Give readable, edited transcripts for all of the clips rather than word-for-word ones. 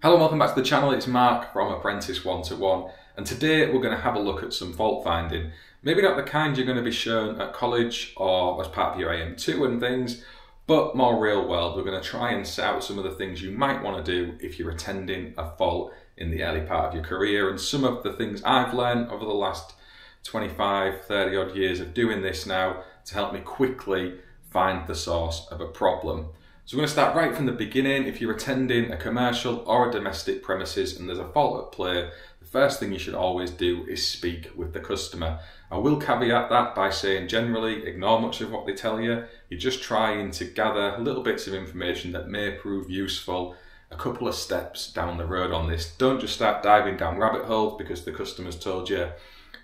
Hello and welcome back to the channel. It's Mark from Apprentice 121, and today we're going to have a look at some fault finding. Maybe not the kind you're going to be shown at college or as part of your AM2 and things, but more real world. We're going to try and set out some of the things you might want to do if you're attending a fault in the early part of your career, and some of the things I've learned over the last 25, 30 odd years of doing this now to help me quickly find the source of a problem. So we're going to start right from the beginning. If you're attending a commercial or a domestic premises and there's a fault at play, the first thing you should always do is speak with the customer. I will caveat that by saying generally ignore much of what they tell you. You're just trying to gather little bits of information that may prove useful a couple of steps down the road on this. Don't just start diving down rabbit holes because the customer's told you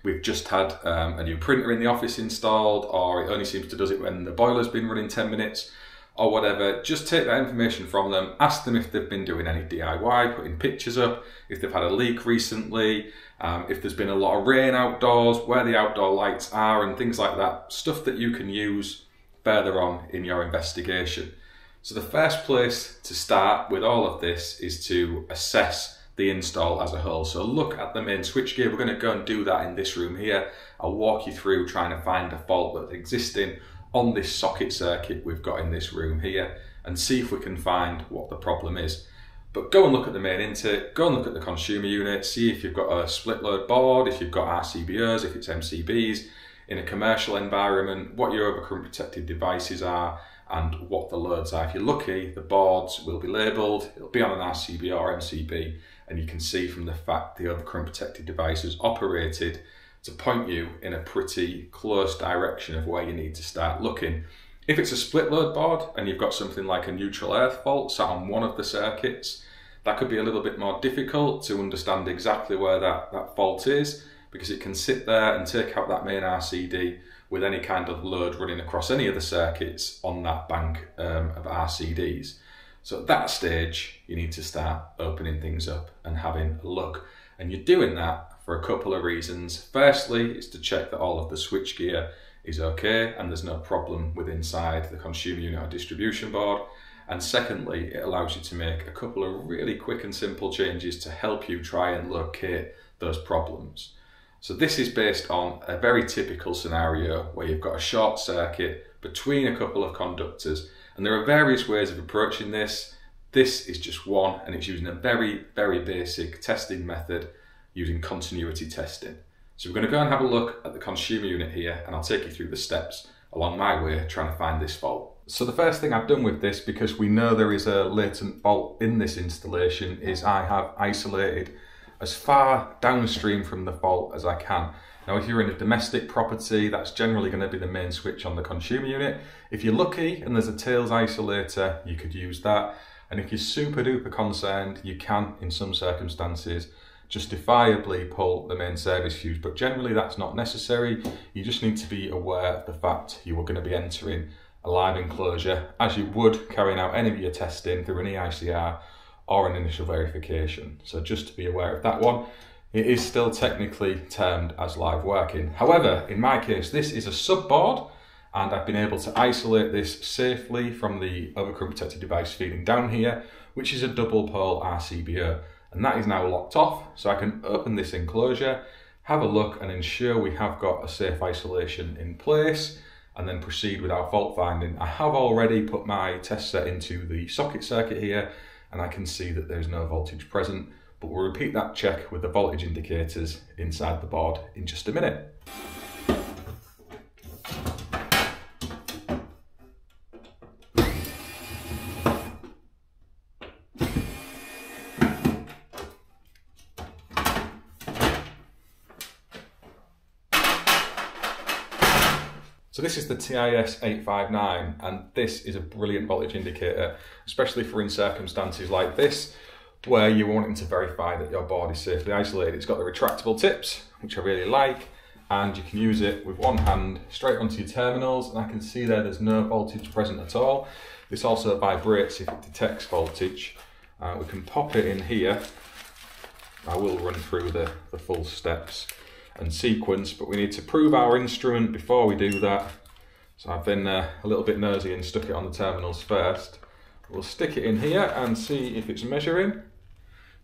we've just had a new printer in the office installed, or it only seems to do it when the boiler's been running 10 minutes. Or whatever. Just take that information from them, ask them if they've been doing any DIY, putting pictures up, if they've had a leak recently, if there's been a lot of rain outdoors, where the outdoor lights are and things like that. Stuff that you can use further on in your investigation. So the first place to start with all of this is to assess the install as a whole. So look at the main switchgear. We're going to go and do that in this room here. I'll walk you through trying to find a fault that's existing on this socket circuit we've got in this room here and see if we can find what the problem is. But go and look at the main intake, go and look at the consumer unit, see if you've got a split load board, if you've got RCBOs, if it's MCBs, in a commercial environment, what your overcurrent protected devices are and what the loads are. If you're lucky, the boards will be labelled, it'll be on an RCB or MCB, and you can see from the fact the overcurrent protected device is operated to point you in a pretty close direction of where you need to start looking. If it's a split load board and you've got something like a neutral earth fault sat on one of the circuits, that could be a little bit more difficult to understand exactly where that fault is, because it can sit there and take out that main RCD with any kind of load running across any of the circuits on that bank of RCDs. So at that stage, you need to start opening things up and having a look. And you're doing that for a couple of reasons. Firstly, it's to check that all of the switchgear is okay and there's no problem with inside the consumer unit or distribution board. And secondly, it allows you to make a couple of really quick and simple changes to help you try and locate those problems. So this is based on a very typical scenario where you've got a short circuit between a couple of conductors, and there are various ways of approaching this. This is just one, and it's using a very, very basic testing method using continuity testing. So we're going to go and have a look at the consumer unit here, and I'll take you through the steps along my way trying to find this fault. So the first thing I've done with this, because we know there is a latent fault in this installation, is I have isolated as far downstream from the fault as I can. Now if you're in a domestic property, that's generally going to be the main switch on the consumer unit. If you're lucky and there's a tails isolator, you could use that. And if you're super duper concerned, you can, in some circumstances, justifiably pull the main service fuse, but generally that's not necessary. You just need to be aware of the fact you are going to be entering a live enclosure as you would carrying out any of your testing through an EICR or an initial verification. So just to be aware of that one. It is still technically termed as live working. However, in my case, this is a subboard, and I've been able to isolate this safely from the overcurrent protected device feeding down here, which is a double pole RCBO. And that is now locked off, so I can open this enclosure, have a look and ensure we have got a safe isolation in place, and then proceed with our fault finding. I have already put my test set into the socket circuit here, and I can see that there's no voltage present, but we'll repeat that check with the voltage indicators inside the board in just a minute. So this is the TIS 859, and this is a brilliant voltage indicator, especially for in circumstances like this, where you're wanting to verify that your board is safely isolated. It's got the retractable tips, which I really like, and you can use it with one hand straight onto your terminals, and I can see there's no voltage present at all. This also vibrates if it detects voltage. We can pop it in here. I will run through the full steps and sequence, but we need to prove our instrument before we do that. So I've been a little bit nosy and stuck it on the terminals first. We'll stick it in here and see if it's measuring.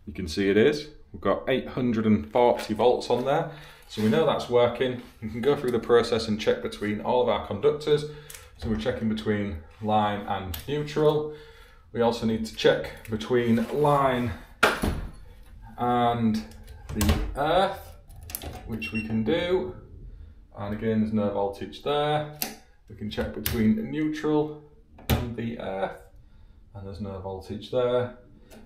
You can see it is. We've got 840 volts on there. So we know that's working. We can go through the process and check between all of our conductors. So we're checking between line and neutral. We also need to check between line and the earth, which we can do. And again, there's no voltage there. We can check between neutral and the earth, and there's no voltage there.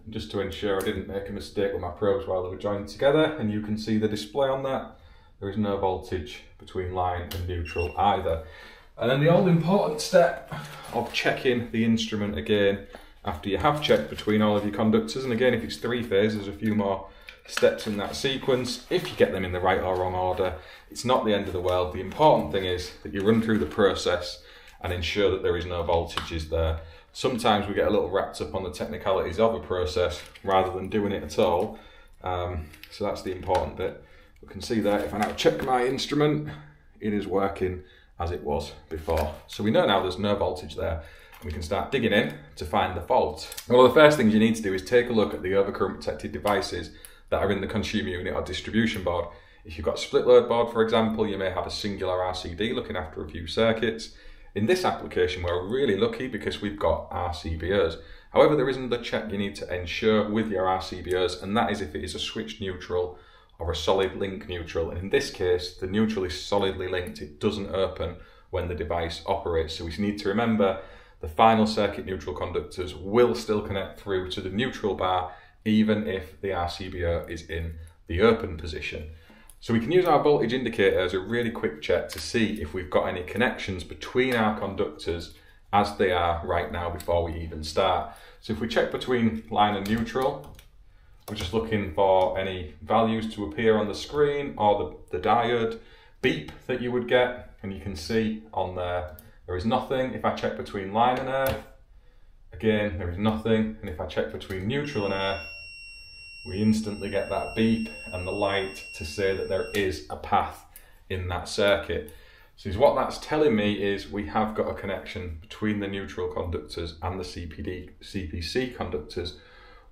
And just to ensure I didn't make a mistake with my probes while they were joined together, and you can see the display on that, there is no voltage between line and neutral either. And then the all important step of checking the instrument again, after you have checked between all of your conductors, and again if it's three phase, there's a few more steps in that sequence. If you get them in the right or wrong order, it's not the end of the world. The important thing is that you run through the process and ensure that there is no voltages there. Sometimes we get a little wrapped up on the technicalities of a process rather than doing it at all. So that's the important bit. We can see that if I now check my instrument, it is working as it was before. So we know now there's no voltage there. We can start digging in to find the fault. One of the first things you need to do is take a look at the overcurrent protected devices that are in the consumer unit or distribution board. If you've got a split load board, for example, you may have a singular RCD looking after a few circuits. In this application, we're really lucky because we've got RCBOs. However, there is another check you need to ensure with your RCBOs, and that is if it is a switched neutral or a solid link neutral. And in this case, the neutral is solidly linked. It doesn't open when the device operates. So we need to remember the final circuit neutral conductors will still connect through to the neutral bar even if the RCBO is in the open position. So we can use our voltage indicator as a really quick check to see if we've got any connections between our conductors as they are right now before we even start. So if we check between line and neutral, we're just looking for any values to appear on the screen or the diode beep that you would get, and you can see on there is nothing. If I check between line and earth, again, there is nothing. And if I check between neutral and earth, we instantly get that beep and the light to say that there is a path in that circuit. So what that's telling me is we have got a connection between the neutral conductors and the CPC conductors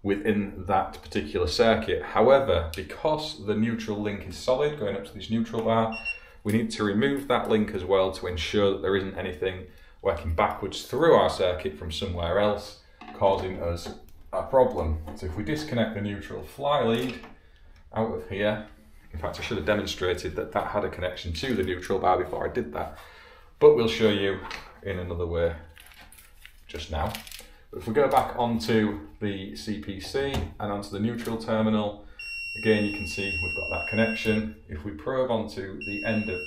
within that particular circuit. However, because the neutral link is solid going up to this neutral bar, we need to remove that link as well to ensure that there isn't anything working backwards through our circuit from somewhere else causing us a problem. So if we disconnect the neutral fly lead out of here, in fact I should have demonstrated that that had a connection to the neutral bar before I did that, but we'll show you in another way just now. But if we go back onto the CPC and onto the neutral terminal, again you can see we've got that connection. If we probe onto the end of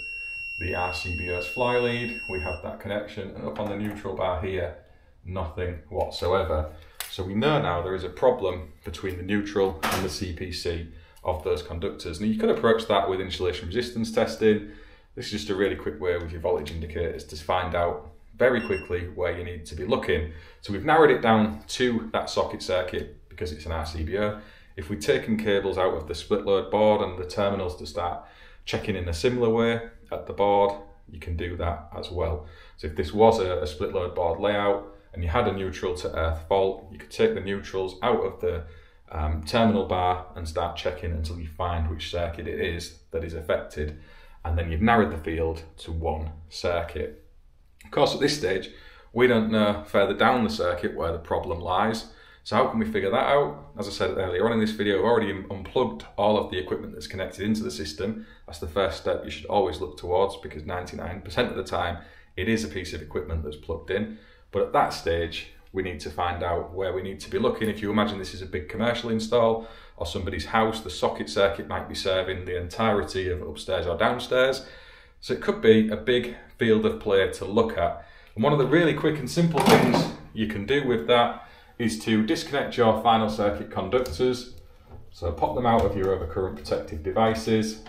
the RCBO's fly lead, we have that connection, and up on the neutral bar here, nothing whatsoever. So we know now there is a problem between the neutral and the CPC of those conductors. Now you could approach that with insulation resistance testing. This is just a really quick way with your voltage indicators to find out very quickly where you need to be looking. So we've narrowed it down to that socket circuit because it's an RCBO. If we've taken cables out of the split load board and the terminals to start checking in a similar way at the board, you can do that as well. So if this was a split load board layout and you had a neutral to earth fault, you could take the neutrals out of the terminal bar and start checking until you find which circuit it is that is affected, and then you've narrowed the field to one circuit. Of course, at this stage, we don't know further down the circuit where the problem lies. So how can we figure that out? As I said earlier on in this video, I've already unplugged all of the equipment that's connected into the system. That's the first step you should always look towards, because 99% of the time it is a piece of equipment that's plugged in. But at that stage, we need to find out where we need to be looking. If you imagine this is a big commercial install or somebody's house, the socket circuit might be serving the entirety of upstairs or downstairs. So it could be a big field of play to look at. And one of the really quick and simple things you can do with that is to disconnect your final circuit conductors. So pop them out of your overcurrent protective devices.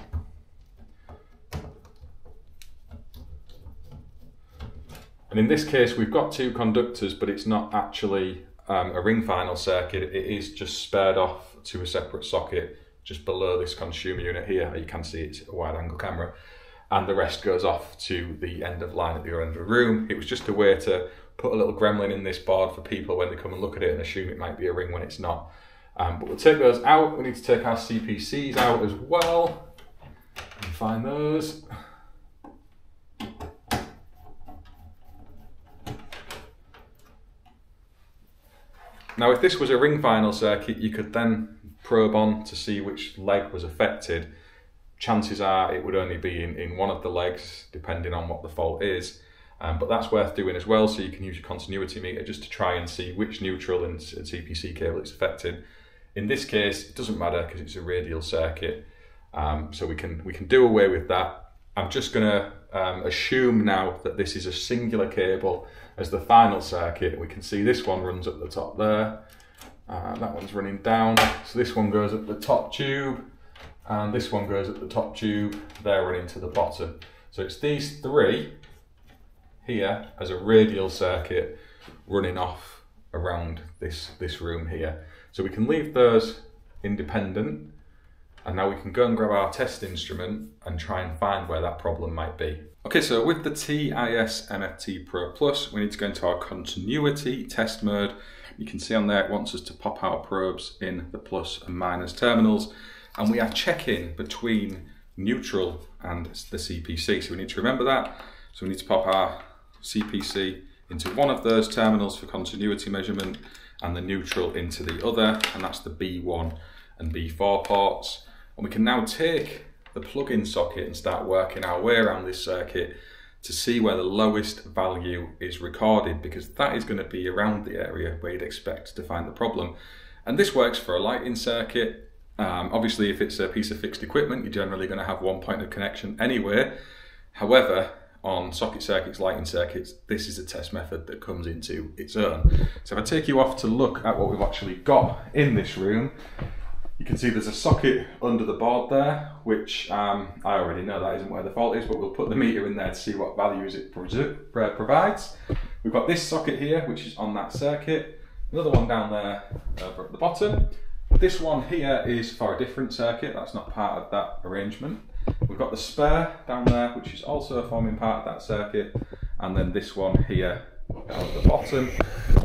And in this case, we've got two conductors, but it's not actually a ring final circuit. It is just spared off to a separate socket just below this consumer unit here. You can see it's a wide angle camera. And the rest goes off to the end of line at the other end of the room. It was just a way to put a little gremlin in this board for people when they come and look at it and assume it might be a ring when it's not. But we'll take those out. We need to take our CPCs out as well and find those. Now, if this was a ring final circuit, you could then probe on to see which leg was affected. Chances are it would only be in one of the legs, depending on what the fault is. But that's worth doing as well, so you can use your continuity meter just to try and see which neutral and CPC cable it's affected. In this case, it doesn't matter because it's a radial circuit, so we can do away with that. I'm just going to assume now that this is a singular cable as the final circuit. We can see this one runs at the top there, that one's running down, so this one goes at the top tube, and this one goes at the top tube, they're running to the bottom. So it's these three here as a radial circuit running off around this room here. So we can leave those independent, and now we can go and grab our test instrument and try and find where that problem might be. Okay, so with the TIS MFT Pro Plus, we need to go into our continuity test mode. You can see on there it wants us to pop our probes in the plus and minus terminals, and we are checking between neutral and the CPC, so we need to remember that. So we need to pop our CPC into one of those terminals for continuity measurement and the neutral into the other, and that's the B1 and B4 ports. And we can now take the plug-in socket and start working our way around this circuit to see where the lowest value is recorded, because that is going to be around the area where you'd expect to find the problem. And this works for a lighting circuit. Obviously, if it's a piece of fixed equipment, you're generally going to have one point of connection anyway. However, on socket circuits, lighting circuits, this is a test method that comes into its own. So if I take you off to look at what we've actually got in this room, you can see there's a socket under the board there, which I already know that isn't where the fault is, but we'll put the meter in there to see what values it provides. We've got this socket here, which is on that circuit, another one down there over at the bottom. This one here is for a different circuit, that's not part of that arrangement. We've got the spare down there, which is also forming part of that circuit, and then this one here down at the bottom,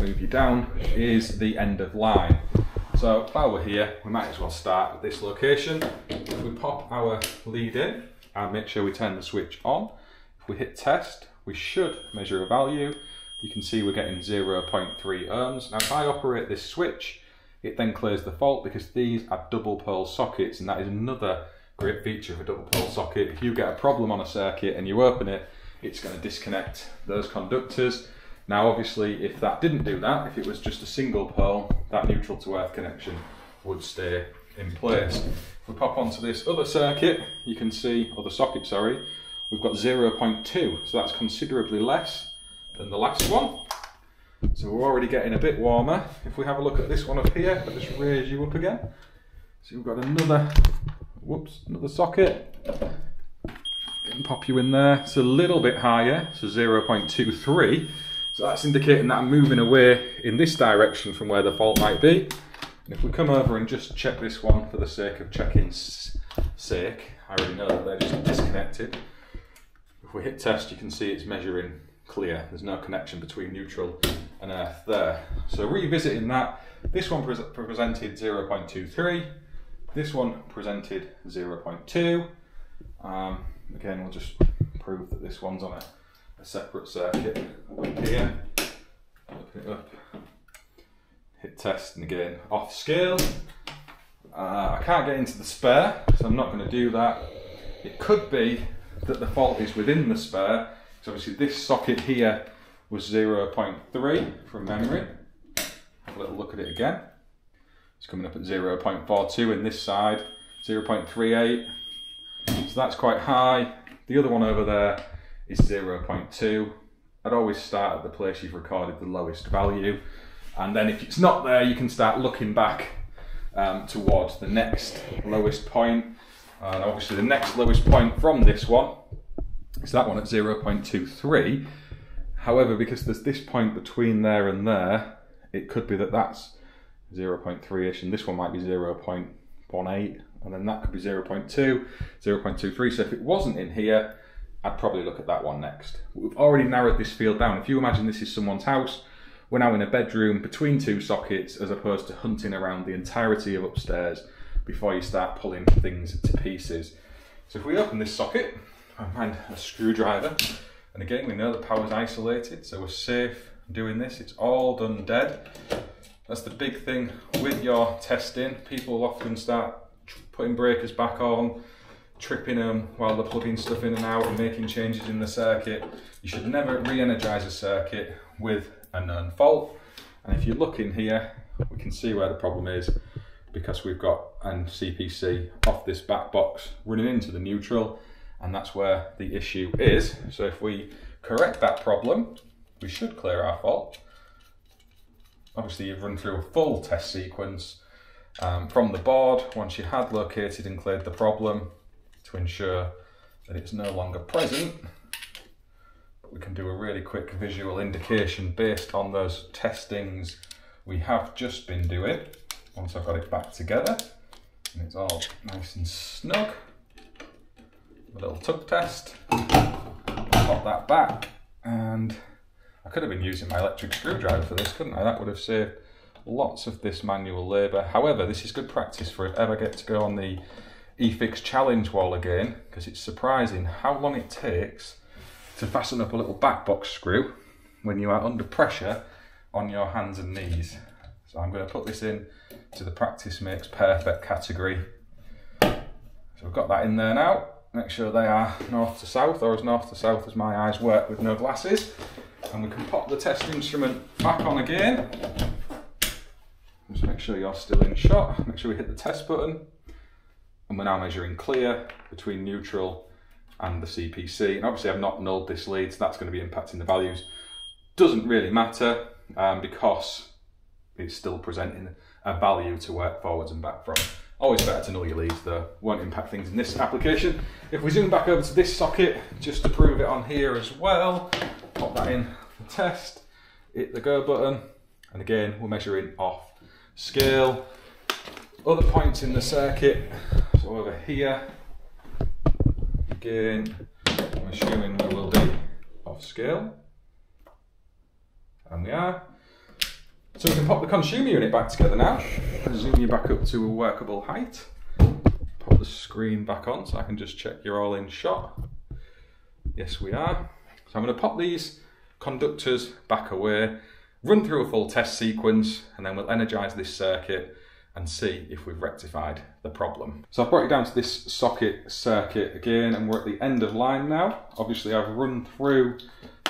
move you down, is the end of line. So while we're here, we might as well start at this location. If we pop our lead in and make sure we turn the switch on, if we hit test, we should measure a value. You can see we're getting 0.3 ohms. Now if I operate this switch, it then clears the fault because these are double pole sockets, and that is another great feature of a double pole socket. If you get a problem on a circuit and you open it, it's going to disconnect those conductors. Now obviously if that didn't do that, if it was just a single pole, that neutral to earth connection would stay in place. If we pop onto this other circuit, you can see, or the socket, sorry, we've got 0.2, so that's considerably less than the last one. So we're already getting a bit warmer. If we have a look at this one up here, I'll just raise you up again. So we've got another, another socket. And pop you in there. It's a little bit higher, so 0.23. So that's indicating that I'm moving away in this direction from where the fault might be. And if we come over and just check this one for the sake of checking's sake, I already know that they're just disconnected. If we hit test, you can see it's measuring clear. There's no connection between neutral and earth there. So revisiting that, this one presented 0.23, this one presented 0.2. Again, we'll just prove that this one's on a separate circuit up here. Open it up, hit test, and again off scale. I can't get into the spare, so I'm not going to do that. It could be that the fault is within the spare, so obviously this socket here was 0.3 from memory. Have a little look at it again. It's coming up at 0.42 in this side, 0.38. So that's quite high. The other one over there is 0.2. I'd always start at the place you've recorded the lowest value, and then if it's not there, you can start looking back towards the next lowest point. And obviously the next lowest point from this one is that one at 0.23. However, because there's this point between there and there, it could be that that's 0.3ish, and this one might be 0.18, and then that could be 0.2, 0.23. So if it wasn't in here, I'd probably look at that one next. We've already narrowed this field down. If you imagine this is someone's house, we're now in a bedroom between two sockets as opposed to hunting around the entirety of upstairs before you start pulling things to pieces. So if we open this socket, I find a screwdriver, and again we know the power's isolated, so we're safe doing this. It's all done dead. That's the big thing with your testing. People often start putting breakers back on, tripping them while they're plugging stuff in and out and making changes in the circuit. You should never re-energize a circuit with a known fault. And if you look in here, we can see where the problem is, because we've got an CPC off this back box running into the neutral, and that's where the issue is. So if we correct that problem, we should clear our fault. Obviously you've run through a full test sequence from the board once you had located and cleared the problem to ensure that it's no longer present. But we can do a really quick visual indication based on those testings we have just been doing. Once I've got it back together and it's all nice and snug. A little tug test, pop that back, and I could have been using my electric screwdriver for this, couldn't I? That would have saved lots of this manual labour. However, this is good practice for if I ever get to go on the eFix challenge wall again, because it's surprising how long it takes to fasten up a little back box screw when you are under pressure on your hands and knees. So I'm going to put this in to the practice makes perfect category. So we've got that in there now. Make sure they are north to south, or as north to south as my eyes work with no glasses. And we can pop the test instrument back on again. Just make sure you're still in shot. Make sure we hit the test button. And we're now measuring clear between neutral and the CPC. And obviously I've not nulled this lead, so that's going to be impacting the values. Doesn't really matter because it's still presenting a value to work forwards and back from. Always better to null your leads though, won't impact things in this application. If we zoom back over to this socket, just to prove it on here as well, pop that in the test, hit the go button, and again we're measuring off scale. Other points in the circuit, so over here, again, I'm assuming we will be off scale, and we are. So we can pop the consumer unit back together now. Zoom you back up to a workable height. Pop the screen back on so I can just check you're all in shot. Yes, we are. So I'm going to pop these conductors back away, run through a full test sequence, and then we'll energise this circuit and see if we've rectified the problem. So I've brought you down to this socket circuit again, and we're at the end of line now. Obviously I've run through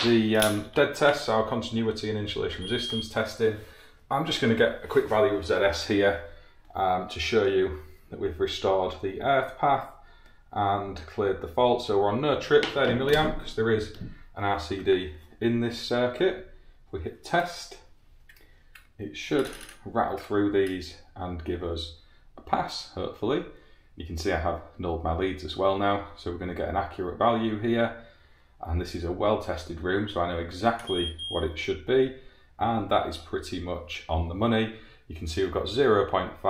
the dead tests, our continuity and insulation resistance testing. I'm just going to get a quick value of ZS here to show you that we've restored the earth path and cleared the fault. So we're on no trip, 30 milliamp, because there is an RCD in this circuit. If we hit test, it should rattle through these and give us a pass, hopefully. You can see I have nulled my leads as well now, so we're going to get an accurate value here. And this is a well-tested room, so I know exactly what it should be, and that is pretty much on the money. You can see we've got 0.54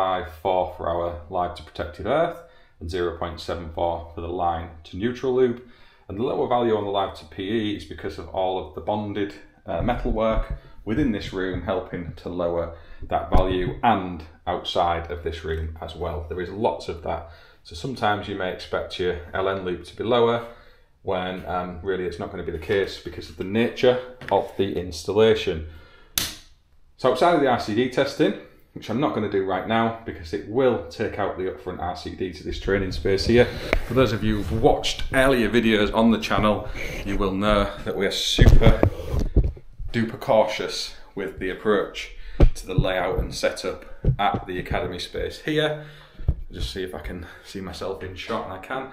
for our live to protected earth and 0.74 for the line to neutral loop. And the lower value on the live to PE is because of all of the bonded metalwork within this room helping to lower that value, and outside of this room as well. There is lots of that. So sometimes you may expect your LN loop to be lower when really it's not going to be the case because of the nature of the installation. So outside of the RCD testing, which I'm not going to do right now because it will take out the upfront RCD to this training space here. For those of you who've watched earlier videos on the channel, you will know that we are super duper cautious with the approach to the layout and setup at the academy space here. Just see if I can see myself in shot, and I can.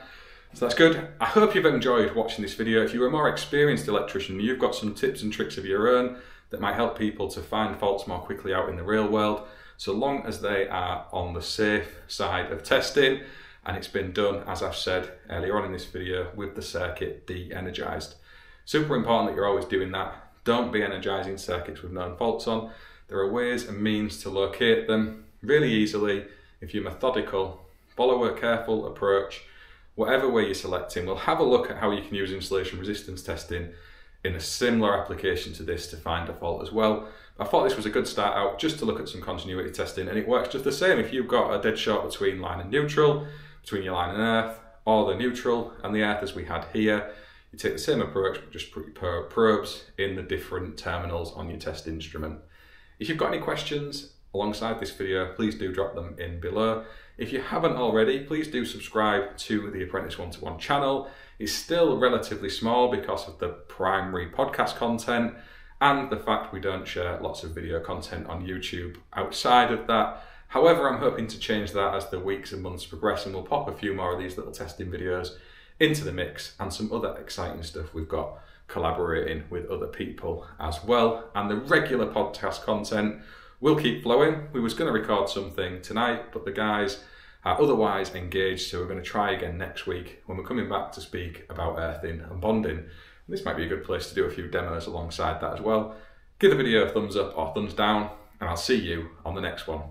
So that's good. I hope you've enjoyed watching this video. If you're a more experienced electrician, you've got some tips and tricks of your own that might help people to find faults more quickly out in the real world, so long as they are on the safe side of testing and it's been done, as I've said earlier on in this video, with the circuit de-energized. Super important that you're always doing that. Don't be energizing circuits with known faults on. There are ways and means to locate them really easily if you're methodical, follow a careful approach. Whatever way you're selecting, we'll have a look at how you can use insulation resistance testing in a similar application to this to find a fault as well. I thought this was a good start out just to look at some continuity testing, and it works just the same if you've got a dead short between line and neutral, between your line and earth, or the neutral and the earth as we had here. You take the same approach, but just put your probes in the different terminals on your test instrument. If you've got any questions alongside this video, please do drop them in below. If you haven't already, please do subscribe to the Apprentice 1-to-1 channel. It's still relatively small because of the primary podcast content and the fact we don't share lots of video content on YouTube outside of that. However, I'm hoping to change that as the weeks and months progress, and we'll pop a few more of these little testing videos into the mix and some other exciting stuff we've got collaborating with other people as well. And the regular podcast content will keep flowing. We was going to record something tonight, but the guys are otherwise engaged, so we're going to try again next week when we're coming back to speak about earthing and bonding. This might be a good place to do a few demos alongside that as well. Give the video a thumbs up or thumbs down, and I'll see you on the next one.